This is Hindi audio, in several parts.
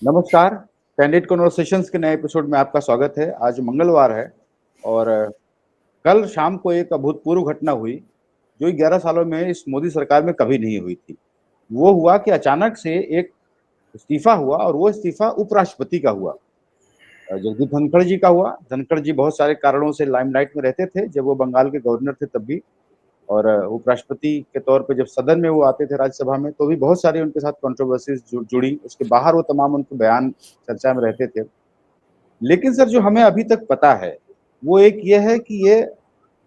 नमस्कार। कैंडिड कॉन्वर्सेशंस के नए एपिसोड में आपका स्वागत है। आज मंगलवार है और कल शाम को एक अभूतपूर्व घटना हुई जो 11 सालों में इस मोदी सरकार में कभी नहीं हुई थी। वो हुआ कि अचानक से एक इस्तीफा हुआ और वो इस्तीफा उपराष्ट्रपति का हुआ। जगदीप धनखड़ जी का हुआ। धनखड़ जी बहुत सारे कारणों से लाइमलाइट में रहते थे जब वो बंगाल के गवर्नर थे तब भी, और उपराष्ट्रपति के तौर पे जब सदन में वो आते थे राज्यसभा में तो भी बहुत सारी उनके साथ कंट्रोवर्सीज जुड़ी। उसके बाहर वो तमाम उनके बयान चर्चा में रहते थे। लेकिन सर जो हमें अभी तक पता है वो एक ये है कि ये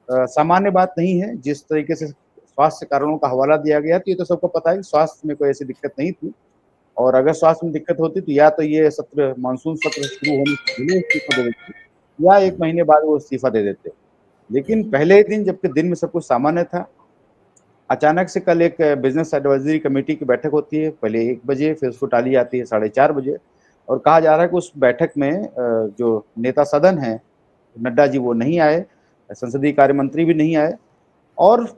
सामान्य बात नहीं है। जिस तरीके से स्वास्थ्य कारणों का हवाला दिया गया तो ये तो सबको पता है कि स्वास्थ्य में कोई ऐसी दिक्कत नहीं थी, और अगर स्वास्थ्य में दिक्कत होती तो या तो ये सत्र मानसून सत्र शुरू होने से पहले इस्तीफा दे देते या एक महीने बाद वो इस्तीफा दे देते। लेकिन पहले ही दिन, जबकि दिन में सब कुछ सामान्य था, अचानक से कल एक बिजनेस एडवाइजरी कमेटी की बैठक होती है। पहले 1 बजे, फिर उसको टाली जाती है 4:30 बजे, और कहा जा रहा है कि उस बैठक में जो नेता सदन है नड्डा जी वो नहीं आए, संसदीय कार्य मंत्री भी नहीं आए, और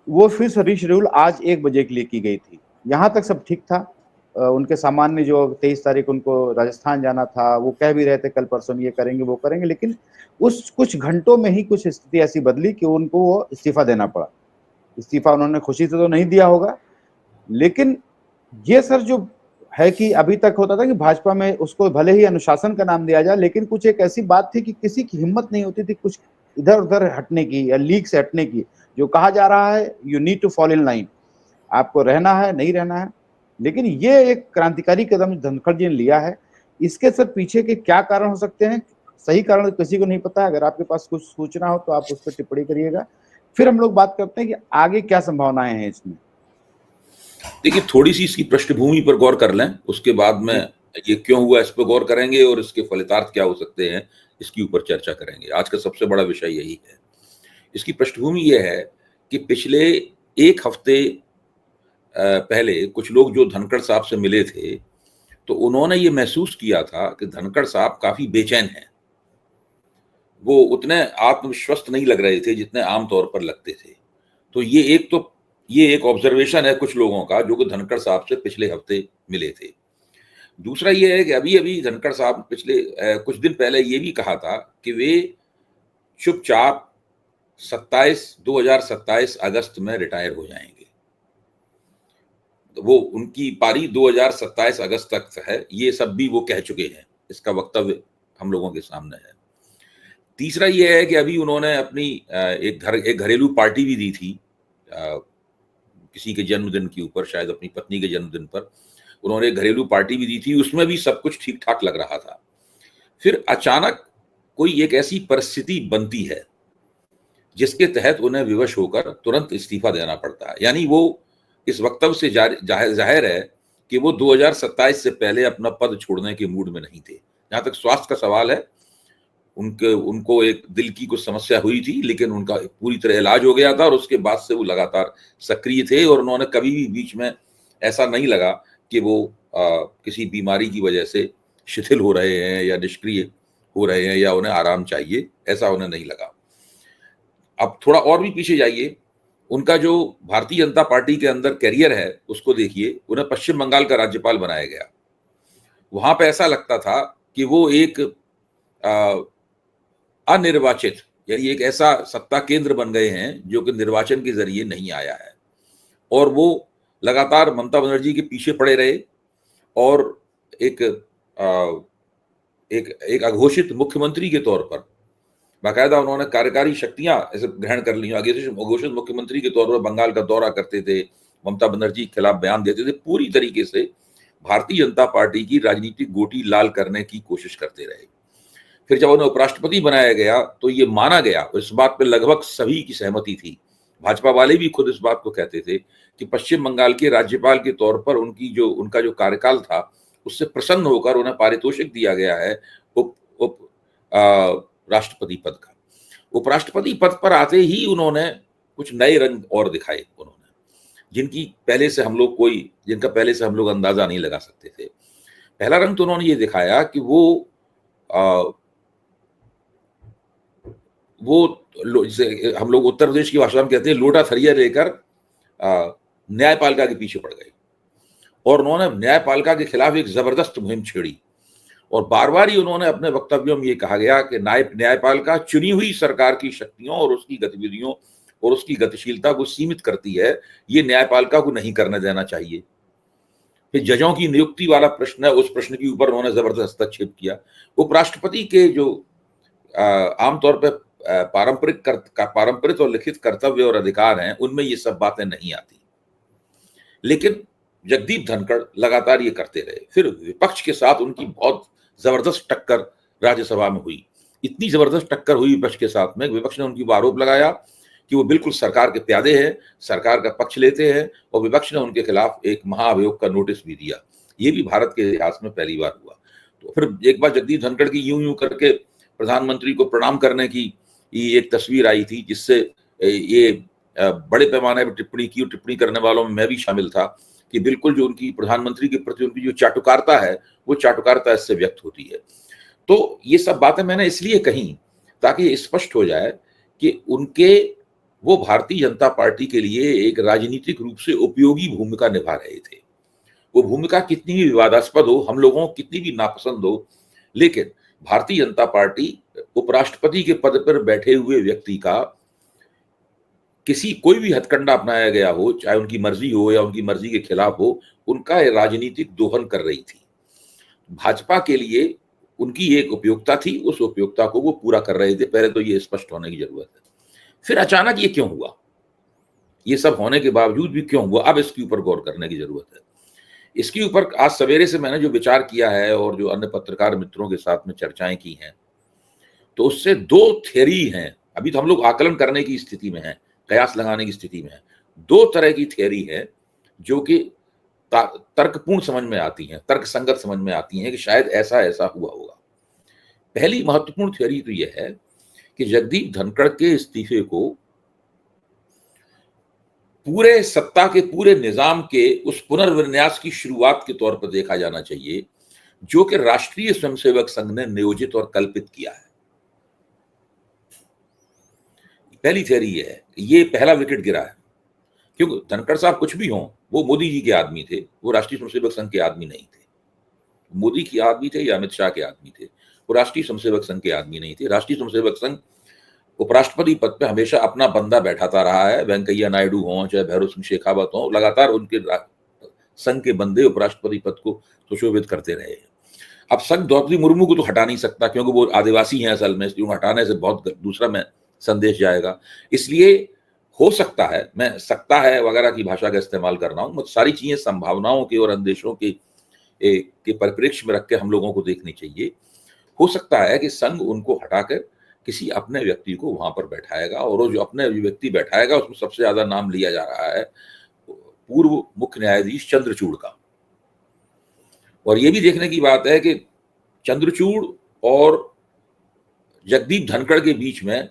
वो फिर से रीशेड्यूल आज 1 बजे के लिए की गई थी। यहाँ तक सब ठीक था। उनके सामान्य जो 23 तारीख उनको राजस्थान जाना था वो कह भी रहे थे कल परसों में ये करेंगे वो करेंगे, लेकिन उस कुछ घंटों में ही कुछ स्थिति ऐसी बदली कि उनको वो इस्तीफा देना पड़ा। इस्तीफा उन्होंने खुशी से तो नहीं दिया होगा, लेकिन ये सर जो है कि अभी तक होता था कि भाजपा में उसको भले ही अनुशासन का नाम दिया जाए, लेकिन कुछ एक ऐसी बात थी कि किसी की हिम्मत नहीं होती थी कुछ इधर उधर हटने की या लीक से हटने की। जो कहा जा रहा है you need to fall in line, आपको रहना है नहीं रहना है। लेकिन ये एक क्रांतिकारी कदम धनखड़ जी ने लिया है। इसके सर पीछे के क्या कारण हो सकते हैं, सही कारण तो किसी को नहीं पता। अगर आपके पास कुछ सूचना हो तो आप उस पर टिप्पणी करिएगा, फिर हम लोग बात करते हैं कि आगे क्या संभावनाएं हैं इसमें। देखिए, थोड़ी सी इसकी पृष्ठभूमि पर गौर कर लें, उसके बाद में ये क्यों हुआ इस पर गौर करेंगे और इसके फलितार्थ क्या हो सकते हैं इसके ऊपर चर्चा करेंगे। आज का सबसे बड़ा विषय यही है। इसकी पृष्ठभूमि ये है कि पिछले एक हफ्ते पहले कुछ लोग जो धनखड़ साहब से मिले थे तो उन्होंने ये महसूस किया था कि धनखड़ साहब काफी बेचैन हैं। वो उतने आत्मविश्वस्त नहीं लग रहे थे जितने आमतौर पर लगते थे। तो ये एक ऑब्जर्वेशन है कुछ लोगों का जो कि धनखड़ साहब से पिछले हफ्ते मिले थे। दूसरा ये है कि अभी अभी धनखड़ साहब पिछले कुछ दिन पहले ये भी कहा था कि वे चुपचाप 2027 अगस्त में रिटायर हो जाएंगे। तो वो उनकी पारी 2027 अगस्त तक है, ये सब भी वो कह चुके हैं। इसका वक्तव्य हम लोगों के सामने है। तीसरा ये है कि अभी उन्होंने अपनी एक घरेलू पार्टी भी दी थी किसी के जन्मदिन के ऊपर, शायद अपनी पत्नी के जन्मदिन पर उन्होंने एक घरेलू पार्टी भी दी थी। उसमें भी सब कुछ ठीक ठाक लग रहा था। फिर अचानक कोई एक ऐसी परिस्थिति बनती है जिसके तहत उन्हें विवश होकर तुरंत इस्तीफा देना पड़ता है। यानी वो इस वक्तव्य से जाहिर है कि वो 2027 से पहले अपना पद छोड़ने के मूड में नहीं थे। जहां तक स्वास्थ्य का सवाल है, उनको एक दिल की कुछ समस्या हुई थी, लेकिन उनका पूरी तरह इलाज हो गया था और उसके बाद से वो लगातार सक्रिय थे और उन्होंने कभी भी बीच में ऐसा नहीं लगा कि वो किसी बीमारी की वजह से शिथिल हो रहे हैं या निष्क्रिय हो रहे हैं या उन्हें आराम चाहिए, ऐसा उन्हें नहीं लगा। अब थोड़ा और भी पीछे जाइए, उनका जो भारतीय जनता पार्टी के अंदर करियर है उसको देखिए। उन्हें पश्चिम बंगाल का राज्यपाल बनाया गया। वहां पे ऐसा लगता था कि वो एक अनिर्वाचित, यानी एक ऐसा सत्ता केंद्र बन गए हैं जो कि निर्वाचन के जरिए नहीं आया है, और वो लगातार ममता बनर्जी के पीछे पड़े रहे और एक एक अघोषित मुख्यमंत्री के तौर पर बाकायदा उन्होंने कार्यकारी शक्तियां ऐसे ग्रहण कर ली। अघोषित मुख्यमंत्री के तौर पर बंगाल का दौरा करते थे, ममता बनर्जी के खिलाफ बयान देते थे, पूरी तरीके से भारतीय जनता पार्टी की राजनीतिक गोटी लाल करने की कोशिश करते रहे। फिर जब उन्हें उपराष्ट्रपति बनाया गया तो ये माना गया, इस बात पर लगभग सभी की सहमति थी, भाजपा वाले भी खुद इस बात को कहते थे कि पश्चिम बंगाल के राज्यपाल के तौर पर उनका जो कार्यकाल था उससे प्रसन्न होकर उन्हें पारितोषिक दिया गया है उप उप राष्ट्रपति पद का। उपराष्ट्रपति पद पर आते ही उन्होंने कुछ नए रंग और दिखाए, उन्होंने जिनका पहले से हम लोग अंदाजा नहीं लगा सकते थे। पहला रंग तो उन्होंने ये दिखाया कि वो जैसे हम लोग उत्तर प्रदेश की भाषा में कहते हैं, लोटा थरिया लेकर न्यायपालिका के पीछे पड़ गए। और उन्होंने न्यायपालिका के खिलाफ एक जबरदस्त मुहिम छेड़ी और बार बार ही उन्होंने अपने वक्तव्यों में ये कहा गया कि न्यायपालिका चुनी हुई सरकार की शक्तियों और उसकी गतिविधियों और उसकी गतिशीलता को सीमित करती है, ये न्यायपालिका को नहीं करने देना चाहिए। फिर जजों की नियुक्ति वाला प्रश्न है, उस प्रश्न के ऊपर उन्होंने जबरदस्त हस्तक्षेप किया। उपराष्ट्रपति के जो आमतौर पर पारंपरिक और लिखित कर्तव्य और अधिकार हैं, उनमें ये सब बातें नहीं आती। लेकिन जगदीप धनखड़ लगातार ये करते रहे। फिर विपक्ष के साथ उनकी बहुत जबरदस्त टक्कर राज्यसभा में हुई। इतनी जबरदस्त टक्कर हुई विपक्ष के साथ में, विपक्ष ने उनकी आरोप लगाया कि वो बिल्कुल सरकार के प्यादे हैं, सरकार का पक्ष लेते हैं, और विपक्ष ने उनके खिलाफ एक महाअभियोग का नोटिस भी दिया। ये भी भारत के इतिहास में पहली बार हुआ। तो फिर एक बार जगदीप धनखड़ की यूं करके प्रधानमंत्री को प्रणाम करने की एक तस्वीर आई थी, जिससे ये बड़े पैमाने पर टिप्पणी की, और टिप्पणी करने वालों में मैं भी शामिल था कि बिल्कुल जो उनकी प्रधानमंत्री के प्रति उनकी जो चाटुकारिता है, वो चाटुकारिता इससे व्यक्त होती है। तो ये सब बातें मैंने इसलिए कही ताकि ये स्पष्ट हो जाए कि वो भारतीय जनता पार्टी के लिए एक राजनीतिक रूप से उपयोगी भूमिका निभा रहे थे। वो भूमिका कितनी भी विवादास्पद हो, हम लोगों को कितनी भी नापसंद हो, लेकिन भारतीय जनता पार्टी उपराष्ट्रपति के पद पर बैठे हुए व्यक्ति का कोई भी हथकंडा अपनाया गया हो, चाहे उनकी मर्जी हो या उनकी मर्जी के खिलाफ हो, उनका राजनीतिक दोहन कर रही थी। भाजपा के लिए उनकी एक उपयोगिता थी, उस उपयोगिता को वो पूरा कर रहे थे। पहले तो ये स्पष्ट होने की जरूरत है। फिर अचानक ये क्यों हुआ, ये सब होने के बावजूद भी क्यों हुआ, अब इसके ऊपर गौर करने की जरूरत है। इसके ऊपर आज सवेरे से मैंने जो विचार किया है और जो अन्य पत्रकार मित्रों के साथ में चर्चाएं की हैं, तो उससे दो थियरी हैं। अभी तो हम लोग आकलन करने की स्थिति में हैं, कयास लगाने की स्थिति में है। दो तरह की थियरी है जो कि तर्कपूर्ण समझ में आती हैं, तर्कसंगत समझ में आती हैं कि शायद ऐसा ऐसा हुआ होगा। पहली महत्वपूर्ण थियरी तो यह है कि जगदीप धनखड़ के इस्तीफे को पूरे सत्ता के पूरे निजाम के उस पुनर्विन्यास की शुरुआत के तौर पर देखा जाना चाहिए जो कि राष्ट्रीय स्वयंसेवक संघ ने नियोजित और कल्पित किया है। पहली थियरी ये है, ये पहला विकेट गिरा है, क्योंकि धनखड़ साहब कुछ भी हों, वो मोदी जी के आदमी थे, वो राष्ट्रीय स्वयंसेवक संघ के आदमी नहीं थे। मोदी के आदमी थे या अमित शाह के आदमी थे, वो राष्ट्रीय स्वयंसेवक संघ के आदमी नहीं थे। राष्ट्रीय स्वयंसेवक संघ उपराष्ट्रपति पद पे हमेशा अपना बंदा बैठाता रहा है। वेंकैया नायडू हों चाहे भैरव सिंह शेखावत हों, लगातार उनके संघ के बंदे उपराष्ट्रपति पद को सुशोभित करते रहे हैं। अब संघ द्रौपदी मुर्मू को तो हटा नहीं सकता, क्योंकि वो आदिवासी हैं असल में, इसलिए हटाने से बहुत दूसरा में संदेश जाएगा। इसलिए हो सकता है, मैं सकता है वगैरह की भाषा का इस्तेमाल कर रहा हूँ, सारी चीजें संभावनाओं के और अंदेशों के परिप्रेक्ष्य में रख के हम लोगों को देखनी चाहिए। हो सकता है कि संघ उनको हटाकर किसी अपने व्यक्ति को वहां पर बैठाएगा, और वो जो अपने व्यक्ति बैठाएगा उसमें सबसे ज्यादा नाम लिया जा रहा है पूर्व मुख्य न्यायाधीश चंद्रचूड़ का। और ये भी देखने की बात है कि चंद्रचूड़ और जगदीप धनखड़ के बीच में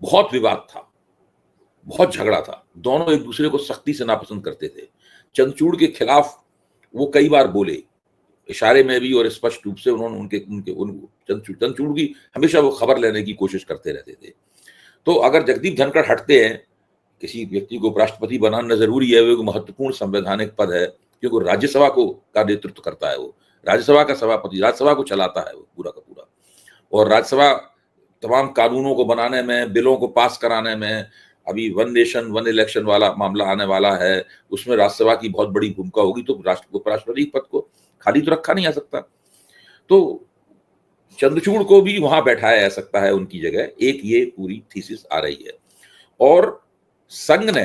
बहुत विवाद था, बहुत झगड़ा था। दोनों एक दूसरे को सख्ती से नापसंद करते थे। चंद्रचूड़ के खिलाफ वो कई बार बोले, इशारे में भी और स्पष्ट रूप से उन्होंने चंद्रचूड़ की हमेशा वो खबर लेने की कोशिश करते रहते थे। तो अगर जगदीप धनखड़ हटते हैं, किसी व्यक्ति को उपराष्ट्रपति बनाना जरूरी है, वो एक महत्वपूर्ण संवैधानिक पद है, क्योंकि राज्यसभा का नेतृत्व करता है, वो राज्यसभा का सभापति, राज्यसभा को चलाता है वो पूरा का पूरा। और राज्यसभा तमाम कानूनों को बनाने में, बिलों को पास कराने में, अभी वन नेशन वन इलेक्शन वाला मामला आने वाला है, उसमें राज्यसभा की बहुत बड़ी भूमिका होगी। तो उपराष्ट्रपति पद को खाली तो रखा नहीं जा सकता, तो चंद्रचूड़ को भी वहां बैठाया जा सकता है उनकी जगह। एक ये पूरी थीसिस आ रही है। और संघ ने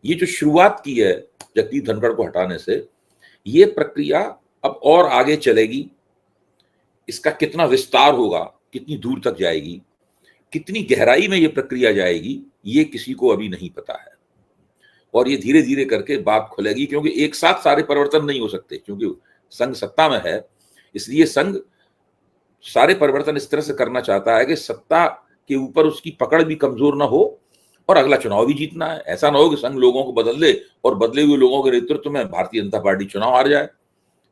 ये जो शुरुआत की है जगदीप धनखड़ को हटाने से, ये प्रक्रिया अब और आगे चलेगी। इसका कितना विस्तार होगा, कितनी दूर तक जाएगी, कितनी गहराई में ये प्रक्रिया जाएगी, ये किसी को अभी नहीं पता है। और ये धीरे धीरे करके बात खुलेगी, क्योंकि एक साथ सारे परिवर्तन नहीं हो सकते, क्योंकि संघ सत्ता में है। इसलिए संघ सारे परिवर्तन इस तरह से करना चाहता है कि सत्ता के ऊपर उसकी पकड़ भी कमजोर ना हो और अगला चुनाव भी जीतना है। ऐसा ना हो कि संघ लोगों को बदल दे और बदले हुए लोगों के नेतृत्व में भारतीय जनता पार्टी चुनाव हार जाए।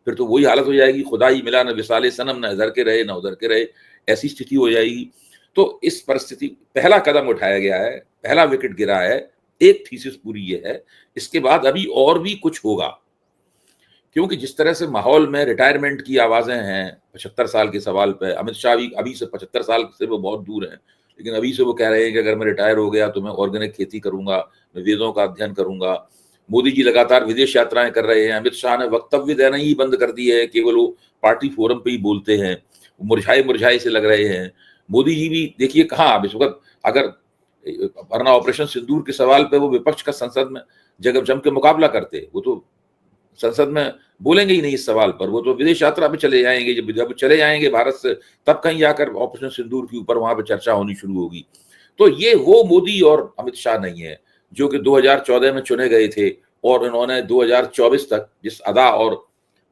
फिर तो वही हालत हो जाएगी, खुदा ही मिला न विसाले सनम, न इधर के रहे न उधर के रहे, ऐसी स्थिति हो जाएगी। तो इस परिस्थिति, पहला कदम उठाया गया है, पहला विकेट गिरा है, एक थीसिस पूरी ये है। इसके बाद अभी और भी कुछ होगा, क्योंकि जिस तरह से माहौल में रिटायरमेंट की आवाजें हैं 75 साल के सवाल पे, अमित शाह भी अभी से 75 साल से वो बहुत दूर हैं, लेकिन अभी से वो कह रहे हैं कि अगर मैं रिटायर हो गया तो मैं ऑर्गेनिक खेती करूंगा, मैं वेदों का अध्ययन करूंगा। मोदी जी लगातार विदेश यात्राएं कर रहे हैं, अमित शाह ने वक्तव्य देना ही बंद कर दिए है, केवल वो पार्टी फोरम पे ही बोलते हैं, मुरझाए मुरझाए से लग रहे हैं। मोदी जी भी देखिए कहाँ अब इस वक्त, अगर वरना ऑपरेशन सिंदूर के सवाल पे वो विपक्ष का संसद में जगह जम के मुकाबला करते, वो तो संसद में बोलेंगे ही नहीं इस सवाल पर, वो तो विदेश यात्रा पे चले जाएंगे। जब चले जाएंगे भारत से, तब कहीं जाकर ऑपरेशन सिंदूर के ऊपर वहां पे चर्चा होनी शुरू होगी। तो ये वो मोदी और अमित शाह नहीं है जो कि 2014 में चुने गए थे और इन्होंने 2024 तक जिस अदा और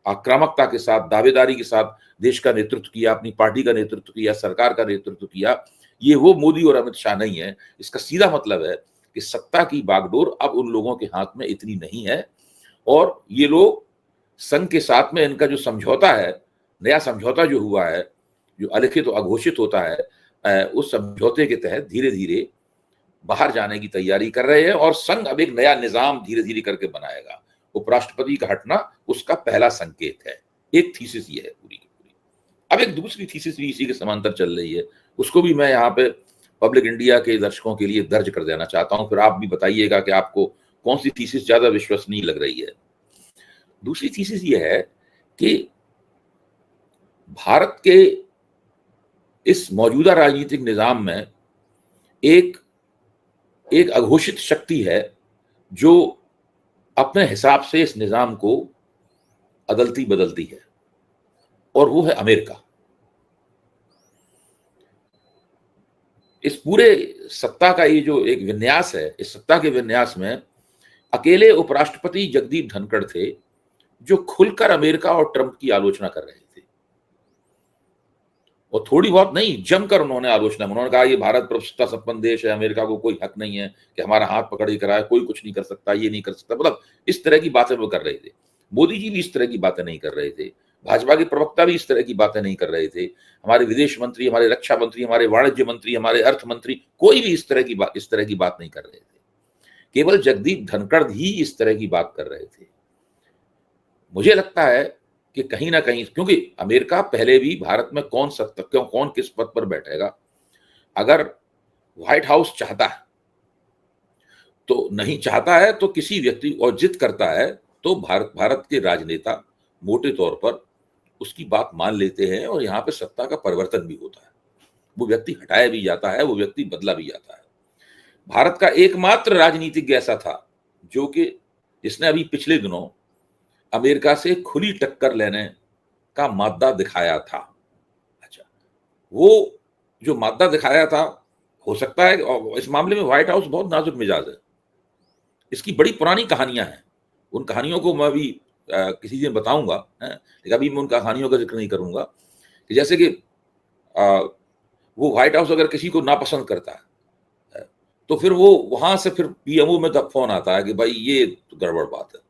आक्रामकता के साथ, दावेदारी के साथ देश का नेतृत्व किया, अपनी पार्टी का नेतृत्व किया, सरकार का नेतृत्व किया, ये वो मोदी और अमित शाह नहीं है। इसका सीधा मतलब है कि सत्ता की बागडोर अब उन लोगों के हाथ में इतनी नहीं है और ये लोग संघ के साथ में इनका जो समझौता है, नया समझौता जो हुआ है, जो अलिखित और अघोषित होता है, उस समझौते के तहत धीरे धीरे बाहर जाने की तैयारी कर रहे हैं और संघ अब एक नया निजाम धीरे धीरे करके बनाएगा। उपराष्ट्रपति का हटना उसका पहला संकेत है। एक थीसिस ये है पूरी की पूरी। अब एक दूसरी थीसिस भी इसी के समांतर चल रही है, उसको भी मैं यहाँ पे पब्लिक इंडिया के दर्शकों के लिए दर्ज कर देना चाहता हूँ, फिर आप भी बताइएगा कि आपको कौन सी थीसिस ज्यादा विश्वसनीय लग रही है। दूसरी थीसिस ये है कि भारत के इस मौजूदा राजनीतिक निजाम में एक अघोषित शक्ति है जो अपने हिसाब से इस निजाम को अदलती बदलती है, और वो है अमेरिका। इस पूरे सत्ता का ये जो एक विन्यास है, इस सत्ता के विन्यास में अकेले उपराष्ट्रपति जगदीप धनखड़ थे जो खुलकर अमेरिका और ट्रंप की आलोचना कर रहे थे, और थोड़ी बहुत नहीं, जमकर उन्होंने आलोचना, उन्होंने कहा ये भारत प्रभुसत्ता संपन्न देश है, अमेरिका को कोई हक नहीं है कि हमारा हाथ पकड़ के कराए, कोई कुछ नहीं कर सकता, ये नहीं कर सकता, मतलब इस तरह की बातें वो कर रहे थे। मोदी जी भी इस तरह की बातें नहीं कर रहे थे, भाजपा के प्रवक्ता भी इस तरह की बातें नहीं कर रहे थे, हमारे विदेश मंत्री, हमारे रक्षा मंत्री, हमारे वाणिज्य मंत्री, हमारे अर्थ मंत्री, कोई भी इस तरह की बात नहीं कर रहे थे। केवल जगदीप धनखड़ ही इस तरह की बात कर रहे थे। मुझे लगता है कि कहीं ना कहीं, क्योंकि अमेरिका पहले भी भारत में कौन किस पद पर बैठेगा, अगर व्हाइट हाउस चाहता है तो, नहीं चाहता है तो किसी व्यक्ति, और जिद करता है तो भारत के राजनेता मोटे तौर पर उसकी बात मान लेते हैं और यहाँ पे सत्ता का परिवर्तन भी होता है, वो व्यक्ति हटाया भी जाता है, वो व्यक्ति बदला भी जाता है। भारत का एकमात्र राजनीतिज्ञ ऐसा था जो कि जिसने अभी पिछले दिनों अमेरिका से खुली टक्कर लेने का मादा दिखाया था। अच्छा, वो जो मादा दिखाया था, हो सकता है, और इस मामले में व्हाइट हाउस बहुत नाजुक मिजाज है, इसकी बड़ी पुरानी कहानियां हैं, उन कहानियों को मैं भी किसी दिन बताऊंगा, लेकिन अभी मैं उन कहानियों का जिक्र नहीं करूंगा। कि जैसे कि वो व्हाइट हाउस अगर किसी को नापसंद करता है तो फिर वो वहां से फिर पीएमओ में तक फोन आता है कि भाई ये तो गड़बड़ बात है,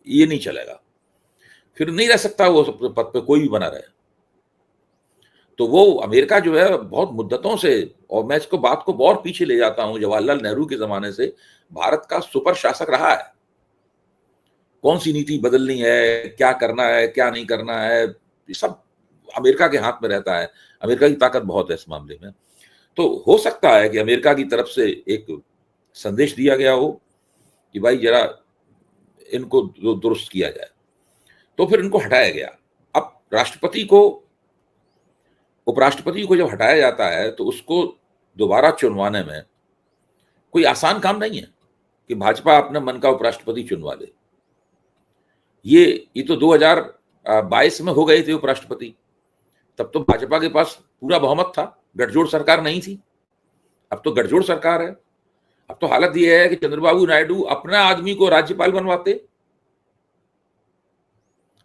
ये नहीं चलेगा, फिर नहीं रह सकता वो पद पे कोई भी बना रहे। तो वो अमेरिका जो है बहुत मुद्दतों से, और मैं इसको बात को बहुत पीछे ले जाता हूं, जवाहरलाल नेहरू के जमाने से भारत का सुपर शासक रहा है। कौन सी नीति बदलनी है, क्या करना है, क्या नहीं करना है, ये सब अमेरिका के हाथ में रहता है। अमेरिका की ताकत बहुत है इस मामले में। तो हो सकता है कि अमेरिका की तरफ से एक संदेश दिया गया हो कि भाई जरा इनको दुरुस्त किया जाए, तो फिर इनको हटाया गया। अब उपराष्ट्रपति को जब हटाया जाता है तो उसको दोबारा चुनवाने में कोई आसान काम नहीं है कि भाजपा अपने मन का उपराष्ट्रपति चुनवा ले। ये तो 2022 में हो गए थे उपराष्ट्रपति, तब तो भाजपा के पास पूरा बहुमत था, गठजोड़ सरकार नहीं थी। अब तो गठजोड़ सरकार है। अब तो हालत यह है कि चंद्रबाबू नायडू अपना आदमी को राज्यपाल बनवाते।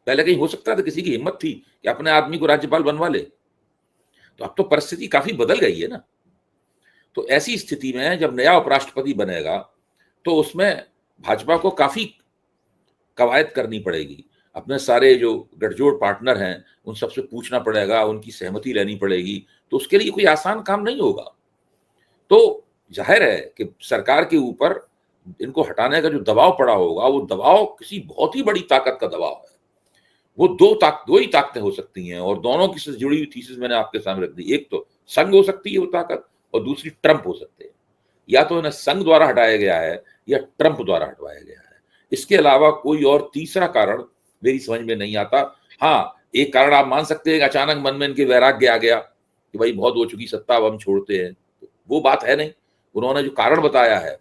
पहले कहीं हो सकता था, किसी की हिम्मत थी कि अपने आदमी को राज्यपाल बनवा ले, तो अब तो परिस्थिति काफी बदल गई है ना। तो ऐसी स्थिति में जब नया उपराष्ट्रपति बनेगा तो उसमें भाजपा को काफी कवायद करनी पड़ेगी, अपने सारे जो गठजोड़ पार्टनर हैं उन सबसे पूछना पड़ेगा, उनकी सहमति लेनी पड़ेगी, तो उसके लिए कोई आसान काम नहीं होगा। तो जाहिर है कि सरकार के ऊपर इनको हटाने का जो दबाव पड़ा होगा, वो दबाव किसी बहुत ही बड़ी ताकत का दबाव है। वो दो ही ताकतें हो सकती हैं, और दोनों की से जुड़ी हुई थीसिस मैंने आपके सामने रख दी। एक तो संघ हो सकती है वो ताकत, और दूसरी ट्रंप हो सकते हैं। या तो इन्हें संघ द्वारा हटाया गया है या ट्रंप द्वारा हटवाया गया है। इसके अलावा कोई और तीसरा कारण मेरी समझ में नहीं आता। हाँ, एक कारण आप मान सकते हैं कि अचानक मन में इनके वैराग्य आ गया कि भाई बहुत हो चुकी सत्ता, अब हम छोड़ते हैं। तो वो बात है नहीं। उन्होंने जो कारण बताया है,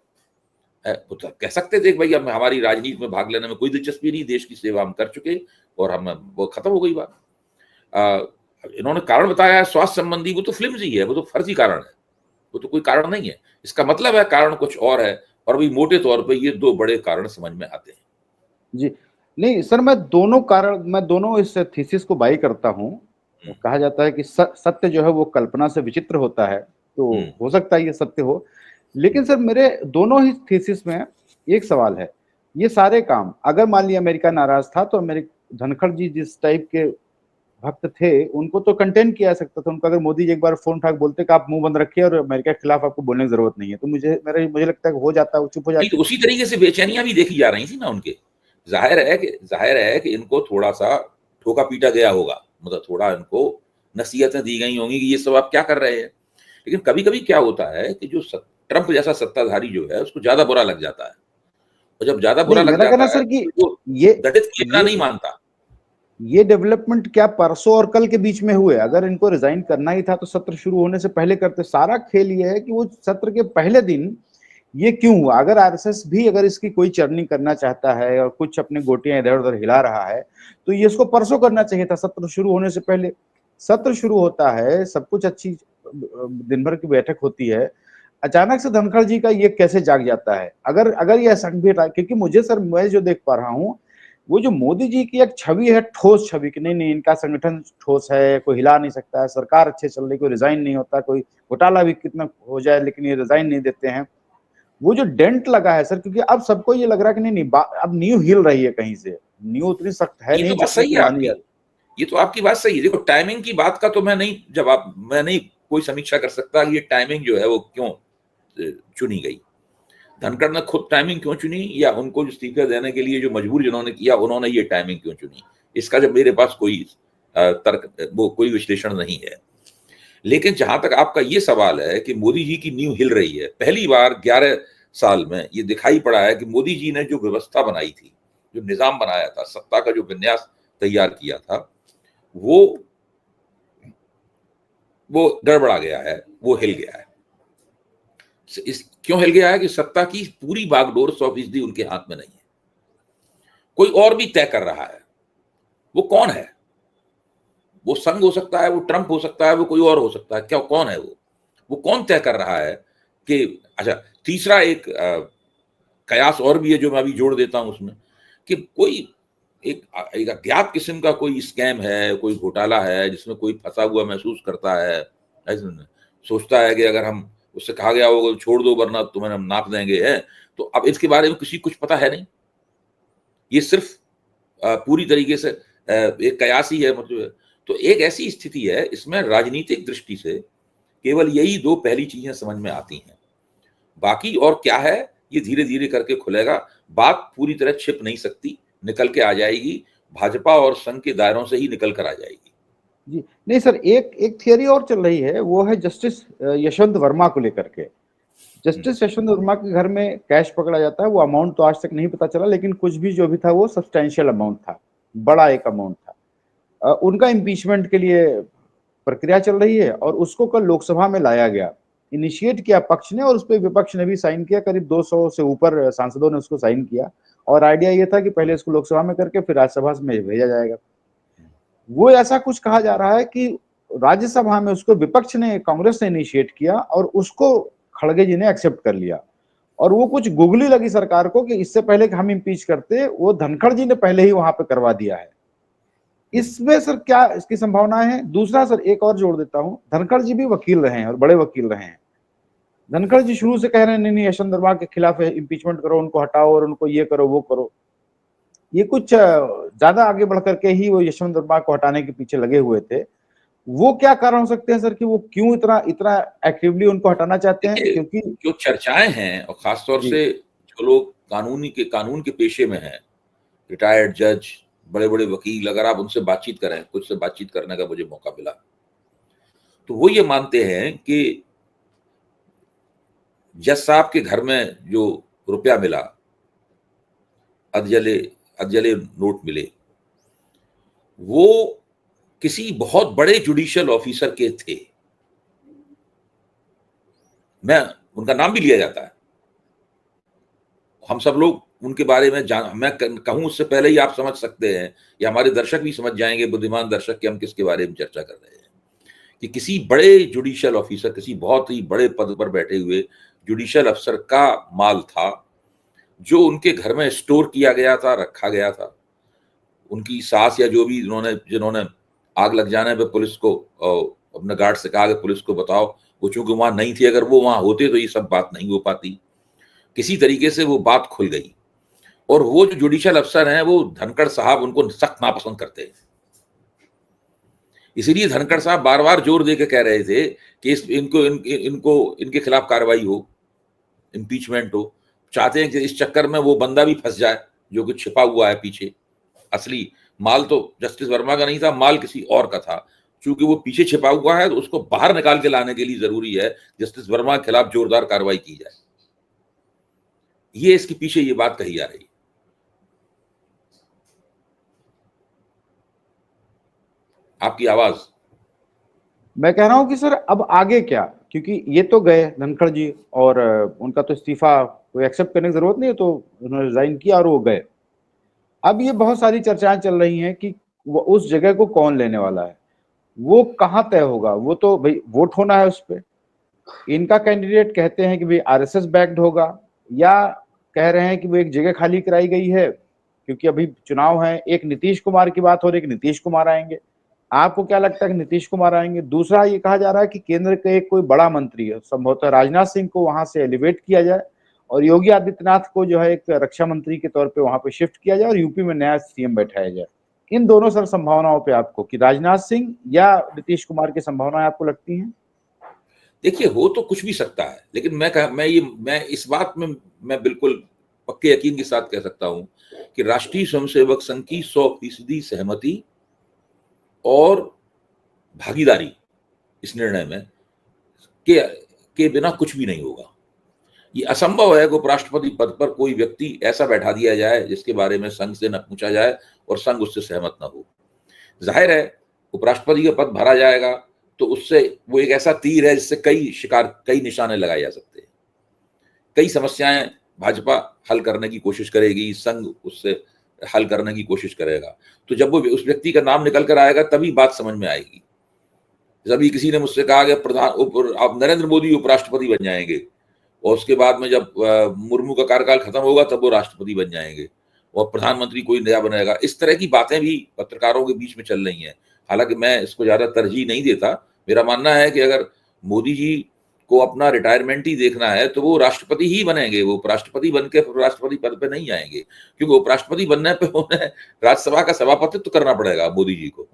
वो तो कह सकते थे कि भाई अब हमारी राजनीति में भाग लेने में कोई दिलचस्पी नहीं, देश की सेवा हम कर चुके और हम, वो खत्म हो गई बात। इन्होंने कारण बताया है स्वास्थ्य संबंधी, वो तो फ्लिमजी है, वो तो फर्जी कारण है, वो तो कोई कारण नहीं है। इसका मतलब है कारण कुछ और है, और भी मोटे तौर पे ये दो बड़े कारण समझ में आते हैं। जी। नहीं सर, मैं दोनों इस थीसिस को बाई करता हूँ। कहा जाता है कि सत्य जो है वो कल्पना से विचित्र होता है, तो हो सकता है ये सत्य हो। लेकिन सर मेरे दोनों ही थीसिस में एक सवाल है। ये सारे काम अगर मान लिया अमेरिका नाराज था, तो धनखड़ जी जिस टाइप के भक्त थे उनको तो कंटेन किया जा सकता था। उनको अगर मोदी जी एक बार फोन उठाकर बोलते कि आप मुंह बंद रखिए और अमेरिका के खिलाफ आपको बोलने की जरूरत नहीं है, तो मुझे लगता है कि हो जाता, वो चुप हो नहीं, जाते। तो उसी तरीके से बेचैनियां भी देखी जा रही थी ना उनके। जाहिर है कि इनको थोड़ा सा ठोका पीटा गया होगा, मतलब थोड़ा इनको नसीहतें दी गई होंगी कि ये सब आप क्या कर रहे हैं। लेकिन कभी कभी क्या होता है कि जो ट्रंप जैसा सत्ताधारी जो है उसको ज्यादा बुरा लग जाता है, और जब ज्यादा बुरा नहीं, लग मेरा कहना जाता है सर कि तो वो ये दलित की अपना ये नहीं मानता। ये डेवलपमेंट क्या परसों और कल के बीच में हुए? अगर इनको रिजाइन करना ही था तो सत्र शुरू होने से पहले करते। सारा खेल ये है कि वो सत्र के पहले दिन ये क्यों हुआ। अगर आरएसएस भी अगर इसकी कोई चरनी करना चाहता है और कुछ अपने गोटियां इधर उधर हिला रहा है, तो ये इसको परसों करना चाहिए था, सत्र शुरू होने से पहले। सत्र शुरू होता है, सब कुछ अच्छी दिन भर की बैठक होती है, अचानक से धनखड़ जी का ये कैसे जाग जाता है? अगर अगर ये संगठित, क्योंकि मुझे सर, मैं जो देख पा रहा हूँ, वो जो मोदी जी की एक छवि है, ठोस छवि, कि नहीं नहीं इनका संगठन ठोस है, कोई हिला नहीं सकता है, सरकार अच्छे चल रही, कोई रिजाइन नहीं होता, कोई घोटाला भी कितना हो जाए लेकिन ये रिजाइन नहीं देते हैं। वो जो डेंट लगा है सर, क्योंकि अब सबको ये लग रहा है कि नहीं नहीं अब नींव हिल रही है कहीं से, नींव उतनी सख्त है ये तो नहीं बात जितनी सही है पुरानी आपकी, है। ये तो आपकी बात सही है। देखो, टाइमिंग की बात का तो मैं नहीं कोई समीक्षा कर सकता कि ये टाइमिंग जो है वो क्यों चुनी गई। धनखड़ ने खुद टाइमिंग क्यों चुनी, या उनको जो इस्तीफा देने के लिए जो मजबूर जिन्होंने किया उन्होंने ये टाइमिंग क्यों चुनी, इसका जब मेरे पास कोई तर्क, वो कोई विश्लेषण नहीं है। लेकिन जहां तक आपका ये सवाल है कि मोदी जी की नींव हिल रही है, पहली बार 11 साल में ये दिखाई पड़ा है कि मोदी जी ने जो व्यवस्था बनाई थी, जो निजाम बनाया था, सत्ता का जो विन्यास तैयार किया था, वो वो गड़बड़ा गया है, वो हिल गया है। क्यों हिल गया है कि सत्ता की पूरी बागडोर 100% उनके हाथ में नहीं है, कोई और भी तय कर रहा है। वो कौन है? वो संघ हो सकता है, वो ट्रंप हो सकता है, वो कोई और हो सकता है। क्या कौन है वो कौन तय कर रहा है कि, अच्छा, तीसरा एक कयास और भी है जो मैं अभी जोड़ देता हूं उसमें, कि कोई एक अज्ञात किस्म का कोई स्कैम है, कोई घोटाला है जिसमें कोई फंसा हुआ महसूस करता है, सोचता है कि अगर हम, उससे कहा गया होगा छोड़ दो वरना तुम्हें हम नाप देंगे, है तो अब इसके बारे में किसी कुछ पता है नहीं। ये सिर्फ पूरी तरीके से एक कयास ही है, मतलब। तो एक ऐसी स्थिति है, इसमें राजनीतिक दृष्टि से केवल यही दो पहली चीजें समझ में आती हैं। बाकी और क्या है, ये धीरे धीरे करके खुलेगा। बात पूरी तरह छिप नहीं सकती, निकल के आ जाएगी, भाजपा और संघ के दायरों से ही निकल कर आ जाएगी। जी। नहीं सर, एक एक थियरी और चल रही है, वो है जस्टिस यशवंत वर्मा को लेकर के। जस्टिस यशवंत वर्मा के घर में कैश पकड़ा जाता है। वो अमाउंट तो आज तक नहीं पता चला, लेकिन कुछ भी जो भी था वो सब्सटैंशियल अमाउंट था, बड़ा एक अमाउंट था। उनका इम्पीचमेंट के लिए प्रक्रिया चल रही है और उसको कल लोकसभा में लाया गया। इनिशिएट किया पक्ष ने और उस पर विपक्ष ने भी साइन किया। करीब 200 से ऊपर सांसदों ने उसको साइन किया और आइडिया ये था कि पहले इसको लोकसभा में करके फिर राज्यसभा में भेजा जाएगा। वो ऐसा कुछ कहा जा रहा है कि राज्यसभा में उसको विपक्ष ने, कांग्रेस ने इनिशिएट किया और उसको खड़गे जी ने एक्सेप्ट कर लिया। और वो कुछ गुगली लगी सरकार को कि इससे पहले कि हम इम्पीच करते, वो धनखड़ जी ने पहले ही वहां पे करवा दिया है। इसमें सर क्या इसकी संभावनाएं हैं? दूसरा सर एक और जोड़ देता हूं, धनखड़ जी भी वकील रहे हैं और बड़े वकील रहे हैं। धनखड़ जी शुरू से कह रहे हैं नहीं नहीं यशवंत वर्मा के खिलाफ इम्पीचमेंट करो, उनको हटाओ और उनको ये करो वो करो। ये कुछ ज्यादा आगे बढ़ करके ही वो यशवंत वर्मा को हटाने के पीछे लगे हुए थे। वो क्या कारण हो सकते हैं सर कि वो क्यों इतना इतना एक्टिवली उनको हटाना चाहते हैं? देखिए, क्योंकि जो चर्चाएं हैं, और खासतौर जी से जो लोग कानून के पेशे में हैं, रिटायर्ड जज, बड़े बड़े वकील, अगर आप उनसे बातचीत करें, कुछ से बातचीत करने का मुझे मौका मिला, तो वो ये मानते हैं कि जज साहब के घर में जो रुपया मिला, अधजले अधजले नोट मिले, वो किसी बहुत बड़े जुडिशियल ऑफिसर के थे। मैं उनका नाम भी लिया जाता है, हम सब लोग उनके बारे में मैं कहूं उससे पहले ही आप समझ सकते हैं, या हमारे दर्शक भी समझ जाएंगे, बुद्धिमान दर्शक, कि हम किसके बारे में चर्चा कर रहे हैं। कि किसी बड़े जुडिशियल ऑफिसर, किसी बहुत ही बड़े पद पर बैठे हुए जुडिशियल अफसर का माल था, जो उनके घर में स्टोर किया गया था, रखा गया था। उनकी सास या जो भी जिन्होंने आग लग जाने पे पुलिस को अपने गार्ड से कहा कि पुलिस को बताओ, वो चूंकि वहां नहीं थे, अगर वो वहां होते तो ये सब बात नहीं हो पाती। किसी तरीके से वो बात खुल गई, और वो जो जुडिशियल अफसर हैं, वो धनखड़ साहब उनको सख्त नापसंद करते हैं। इसीलिए धनखड़ साहब बार बार जोर दे के कह रहे थे कि इनके खिलाफ कार्रवाई हो, इम्पीचमेंट हो। चाहते हैं कि इस चक्कर में वो बंदा भी फंस जाए जो कि छिपा हुआ है पीछे। असली माल तो जस्टिस वर्मा का नहीं था, माल किसी और का था। चूंकि वो पीछे छिपा हुआ है, तो उसको बाहर निकाल के लाने के लिए जरूरी है जस्टिस वर्मा के खिलाफ जोरदार कार्रवाई की जाए। ये इसके पीछे ये बात कही जा रही है। आपकी आवाज। मैं कह रहा हूं कि सर अब आगे क्या, क्योंकि ये तो गए धनखड़ जी, और उनका तो इस्तीफा कोई एक्सेप्ट करने की जरूरत नहीं है, तो उन्होंने रिजाइन किया और वो गए। अब ये बहुत सारी चर्चाएं चल रही हैं कि वो उस जगह को कौन लेने वाला है, वो कहाँ तय होगा। वो तो भाई वोट होना है उस पर। इनका कैंडिडेट कहते हैं कि भाई आरएसएस बैक्ड होगा, या कह रहे हैं कि वो एक जगह खाली कराई गई है क्योंकि अभी चुनाव है। एक नीतीश कुमार की बात हो रही है कि नीतीश कुमार आएंगे। आपको क्या लगता है कि नीतीश कुमार आएंगे? दूसरा ये कहा जा रहा है कि केंद्र के एक कोई बड़ा मंत्री है, संभवतः राजनाथ सिंह को वहां से एलिवेट किया जाए और योगी आदित्यनाथ को जो है एक रक्षा मंत्री के तौर पे वहां पे शिफ्ट किया जाए और यूपी में नया सीएम बैठाया जाए। इन दोनों सर संभावनाओं पे आपको, कि राजनाथ सिंह या नीतीश कुमार की संभावनाएं आपको लगती हैं? देखिए, हो तो कुछ भी सकता है, लेकिन मैं इस बात में मैं बिल्कुल पक्के यकीन के साथ कह सकता हूं कि राष्ट्रीय स्वयंसेवक संघ की 100% सहमति और भागीदारी इस निर्णय में के बिना कुछ भी नहीं होगा। ये असंभव है कि उपराष्ट्रपति पद पर कोई व्यक्ति ऐसा बैठा दिया जाए जिसके बारे में संघ से न पूछा जाए और संघ उससे सहमत न हो। जाहिर है, उपराष्ट्रपति का पद भरा जाएगा तो उससे वो एक ऐसा तीर है जिससे कई निशाने लगाए जा सकते हैं। कई समस्याएं भाजपा हल करने की कोशिश करेगी, संघ उससे हल करने की कोशिश करेगा। तो जब वो उस व्यक्ति का नाम निकल कर आएगा तभी बात समझ में आएगी। अभी किसी ने मुझसे कहा कि आप नरेंद्र मोदी उपराष्ट्रपति बन जाएंगे, और उसके बाद में जब मुर्मू का कार्यकाल खत्म होगा तब वो राष्ट्रपति बन जाएंगे और प्रधानमंत्री कोई नया बनेगा। इस तरह की बातें भी पत्रकारों के बीच में चल रही हैं। हालांकि मैं इसको ज्यादा तरजीह नहीं देता। मेरा मानना है कि अगर मोदी जी को अपना रिटायरमेंट ही देखना है तो वो राष्ट्रपति ही बनेंगे, वो उपराष्ट्रपति बन के राष्ट्रपति पद पे नहीं आएंगे, क्योंकि उपराष्ट्रपति बनने पे उन्हें राज्यसभा का सभापतित्व तो करना पड़ेगा मोदी जी को।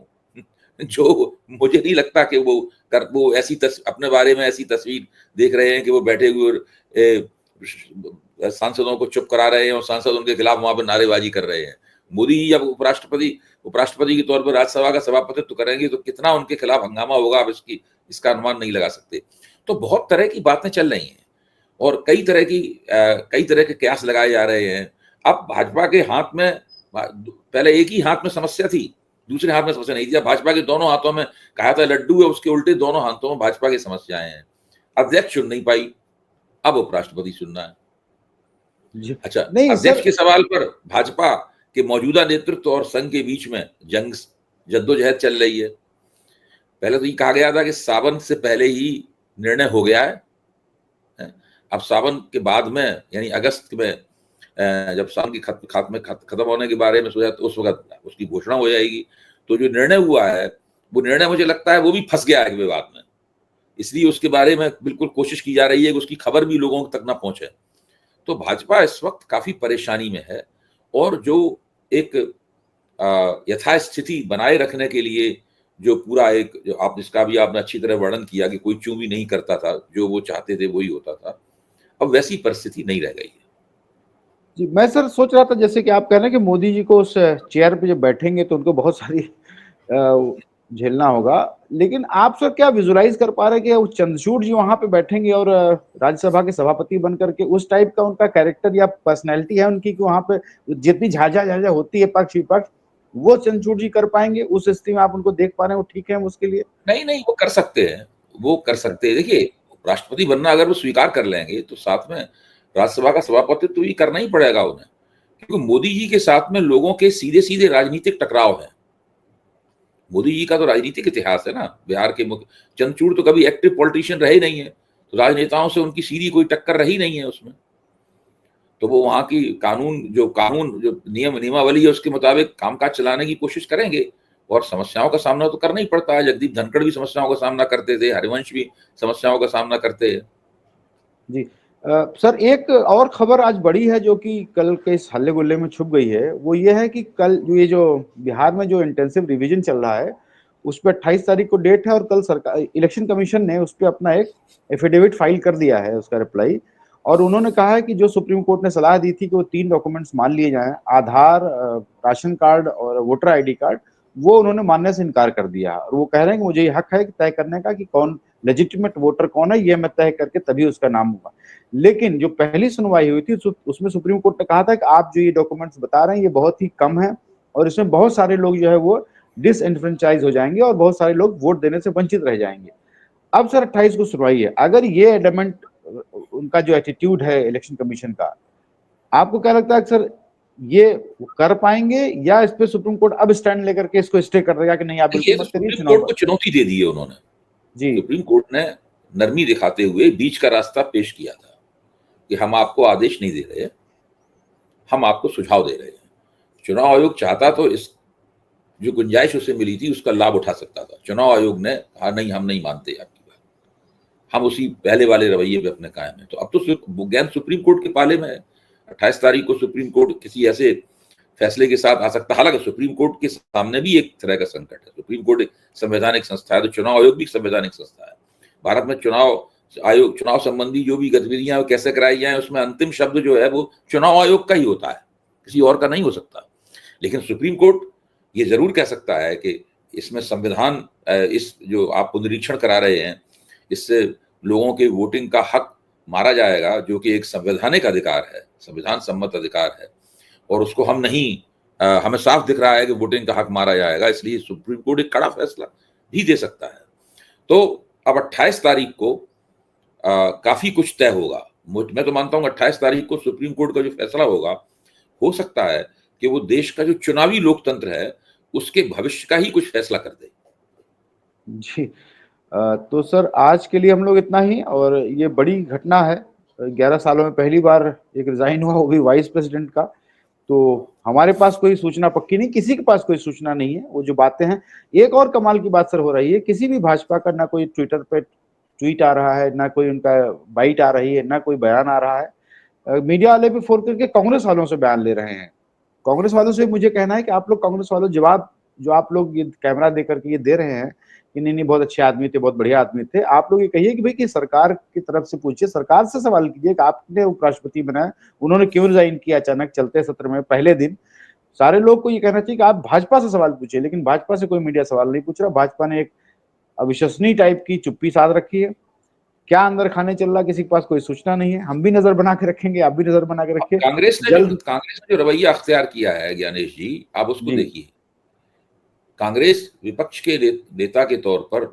जो मुझे नहीं लगता कि वो अपने बारे में ऐसी तस्वीर देख रहे हैं कि वो बैठे हुए सांसदों को चुप करा रहे हैं और सांसद उनके खिलाफ वहां पर नारेबाजी कर रहे हैं। मोदी जी जब उपराष्ट्रपति के तौर पर राज्यसभा का सभापतित्व तो करेंगे तो कितना उनके खिलाफ हंगामा होगा, आप इसका अनुमान नहीं लगा सकते। तो बहुत तरह की बातें चल रही हैं और कई तरह के कयास लगाए जा रहे हैं। अब भाजपा के हाथ में, पहले एक ही हाथ में समस्या थी, दूसरे हाथ में समस्या नहीं थी। भाजपा के दोनों हाथों में कहा था लड्डू है, उसके उल्टे दोनों हाथों में भाजपा की समस्याएं हैं। अध्यक्ष चुन नहीं पाई, अब उपराष्ट्रपति चुनना है। अच्छा, नहीं अध्यक्ष सर, के सवाल पर भाजपा के मौजूदा नेतृत्व और संघ के बीच में जद्दोजहद चल रही है। पहले तो ये कहा गया था कि सावन से पहले ही निर्णय हो गया है। अब सावन के बाद में, यानी अगस्त में, जब सावन की खत्म होने के बारे में सोचा तो उस वक्त उसकी घोषणा हो जाएगी। तो जो निर्णय हुआ है वो निर्णय मुझे लगता है वो भी फंस गया है विवाद में, इसलिए उसके बारे में बिल्कुल कोशिश की जा रही है कि उसकी खबर भी लोगों तक ना पहुंचे। तो भाजपा इस वक्त काफी परेशानी में है, और जो एक यथास्थिति बनाए रखने के लिए जो पूरा एक, जो इसका भी आपने अच्छी तरह वर्णन किया कि कोई चूं भी नहीं करता था, जो वो चाहते थे वही होता था, अब वैसी परिस्थिति नहीं रह गई है। जी, मैं सर सोच रहा था जैसे कि आप कह रहे हैं कि मोदी जी को उस चेयर पे जब बैठेंगे तो उनको बहुत सारी झेलना होगा। लेकिन आप सर क्या विजुअलाइज़ कर पा रहे हैं कि वो चंद्रचूड़ जी वहाँ पे बैठेंगे और राज्यसभा के सभापति बन करके उस टाइप का उनका कैरेक्टर या पर्सनैलिटी है उनकी कि वहाँ पे जितनी झाझा होती है पक्ष-विपक्ष, वो चंद्रचूड़ जी कर पाएँगे? उस स्थिति में आप उनको देख पा रहे हैं, वो ठीक है उसके लिए? नहीं, नहीं, वो कर सकते हैं, वो कर अच्छा, सकते हैं। देखिए, राष्ट्रपति बनना अगर वो स्वीकार कर लेंगे, तो साथ में राज्यसभा का सभापतित्व भी करना ही पड़ेगा उन्हें। क्योंकि मोदी जी के साथ में लोगों के सीधे-सीधे राजनीतिक टकराव हैं। मोदी जी का तो राजनीतिक इतिहास है ना, बिहार के मुख्य चंद्रचूड़ तो कभी एक्टिव पॉलिटिशियन रहे नहीं है, तो राजनेताओं से उनकी सीधी कोई टक्कर रही नहीं है उसमें। तो वो वहाँ की कानून जो नियमावली है उसके मुताबिक कामकाज चलाने की कोशिश करेंगे और समस्याओं का सामना तो करना ही पड़ता है। जगदीप धनखड़ भी समस्याओं का सामना करते थे, हरिवंश भी समस्याओं का सामना करते हैं। जी। सर एक और खबर आज बड़ी है जो कि कल के इस हल्ले-गुल्ले में छुप गई है, वो ये है कि कल ये जो बिहार में जो इंटेंसिव रिवीजन चल रहा है, उसपे 28 तारीख को डेट है और कल इलेक्शन कमीशन ने उसपे अपना एक एफिडेविट फाइल कर दिया है उसका रिप्लाई और उन्होंने कहा है कि जो सुप्रीम कोर्ट ने सलाह दी थी कि वो 3 डॉक्यूमेंट्स मान लिए जाएँ, आधार, राशन कार्ड और वोटर आईडी कार्ड, वो उन्होंने मानने से इनकार कर दिया और वो कह रहे हैं कि मुझे ये हक है कि तय करने का कि कौन लेजिटिमेट वोटर कौन है, ये मैं तय करके तभी उसका नाम होगा। लेकिन जो पहली सुनवाई हुई थी उसमें सुप्रीम कोर्ट ने कहा था कि आप जो ये डॉक्यूमेंट्स बता रहे हैं ये बहुत ही कम है और इसमें बहुत सारे लोग जो है वो डिसएनफ्रेंचाइज हो जाएंगे और बहुत सारे लोग वोट देने से वंचित रह जाएंगे। अब सर 28 को सुनवाई है, अगर ये एडमेंट उनका जो एटीट्यूड है इलेक्शन कमीशन का, आपको क्या लगता है कि सर ये कर पाएंगे या इस पे सुप्रीम कोर्ट अब स्टैंड लेकर के इसको स्टे कर देगा कि नहीं आप देखिए, बिल्कुल ये तो मत करिए सुप्रीम कोर्ट चुनाव? को चुनौती दे दी है उन्होंने। जी। सुप्रीम कोर्ट ने नरमी दिखाते हुए बीच का रास्ता पेश किया था कि हम आपको आदेश नहीं दे रहे, हम आपको सुझाव दे रहे हैं। चुनाव आयोग चाहता तो इस जो गुंजाइश उसे मिली थी उसका लाभ उठा सकता था। चुनाव आयोग ने कहा नहीं, हम नहीं मानते आपकी बात, हम उसी पहले वाले रवैये पे अपने कायम है। तो अब तो ज्ञान सुप्रीम कोर्ट के पाले में है। 28 तारीख को सुप्रीम कोर्ट किसी ऐसे फैसले के साथ आ सकता है। हालांकि सुप्रीम कोर्ट के सामने भी एक तरह का संकट है। सुप्रीम कोर्ट एक संवैधानिक संस्था है, तो चुनाव आयोग भी संवैधानिक संस्था है। भारत में चुनाव संबंधी जो भी गतिविधियां कैसे कराई जाए उसमें अंतिम शब्द जो है वो चुनाव आयोग का ही होता है, किसी और का नहीं हो सकता। लेकिन सुप्रीम कोर्ट ये जरूर कह सकता है कि इसमें संविधान, इस जो आप पुनरीक्षण करा रहे हैं, इससे लोगों के वोटिंग का हक मारा जाएगा, जो कि एक संवैधानिक अधिकार है, संविधान सम्मत अधिकार है, और उसको हम नहीं, हमें साफ दिख रहा है कि वोटिंग का हक मारा जाएगा, इसलिए सुप्रीम कोर्ट एक कड़ा फैसला भी दे सकता है। तो अब 28 तारीख को काफी कुछ तय होगा। मैं तो मानता हूँ 28 तारीख को सुप्रीम कोर्ट का जो फैसला होगा, हो सकता है कि वो देश का जो चुनावी लोकतंत्र है उसके भविष्य का ही कुछ फैसला कर दे। जी। तो सर आज के लिए हम लोग इतना ही और ये बड़ी घटना है। 11 सालों में पहली बार एक रिजाइन हुआ, वो भी वाइस प्रेसिडेंट का। तो हमारे पास कोई सूचना पक्की नहीं, किसी के पास कोई सूचना नहीं है। वो जो बातें हैं, एक और कमाल की बात सर हो रही है, किसी भी भाजपा का ना कोई ट्विटर पे ट्वीट आ रहा है, ना कोई उनका बाइट आ रही है, ना कोई बयान आ रहा है। मीडिया वाले भी फोन करके कांग्रेस वालों से बयान ले रहे हैं। कांग्रेस वालों से मुझे कहना है कि आप लोग कांग्रेस वालों जवाब जो आप लोग ये कैमरा दे करके ये दे रहे हैं कि नहीं नहीं बहुत अच्छे आदमी थे, बहुत बढ़िया आदमी थे, आप लोग ये कहिए कि भाई कि सरकार की तरफ से पूछिए, सरकार से सवाल कीजिए कि आपने उपराष्ट्रपति बनाया, उन्होंने क्यों रिजाइन किया अचानक चलते सत्र में पहले दिन। सारे लोग को ये कहना चाहिए कि आप भाजपा से सवाल पूछिए, लेकिन भाजपा से कोई मीडिया सवाल नहीं पूछ रहा। भाजपा ने एक अविश्वसनीय टाइप की चुप्पी साध रखी है। क्या अंदर खाने चल रहा किसी के पास कोई सूचना नहीं है। हम भी नजर बना के रखेंगे, आप भी नजर बना के रखिए। जल्द कांग्रेस ने जो रवैया अख्तियार किया है ज्ञानेश जी, आप उसको जी। देखिए। कांग्रेस विपक्ष के नेता के तौर पर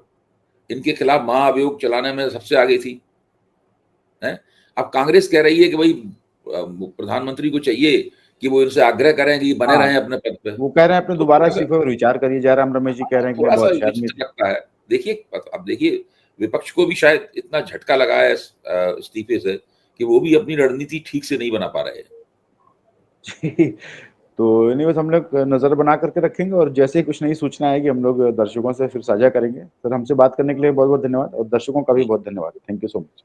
इनके खिलाफ महाअभियोग चलाने में सबसे आगे थी, है? अब कांग्रेस कह रही है कि भाई प्रधानमंत्री को चाहिए कि वो इनसे आग्रह करें कि बने हाँ, रहें अपने पद पे। वो कह रहे हैं अपने तो दोबारा थोड़ा सा इस्तीफे पर विचार करिए। जयराम रमेश जी कह रहे हैं कि नहीं थोड़ा सा बहुत अच्छे आदमी विचित्र थे। लगता है। देखिए, अब देखिए, विपक्ष को भी शायद इतना झटका लगा है इस इस्तीफे से कि वो भी अपनी रणनीति ठीक से नहीं बना पा रहे हैं। जी। तो नहीं, बस हम लोग नजर बना करके रखेंगे और जैसे ही कुछ नई सूचना आएगी हम लोग दर्शकों से फिर साझा करेंगे। सर हमसे बात करने के लिए बहुत बहुत धन्यवाद और दर्शकों का भी जी। बहुत धन्यवाद। Thank you so much.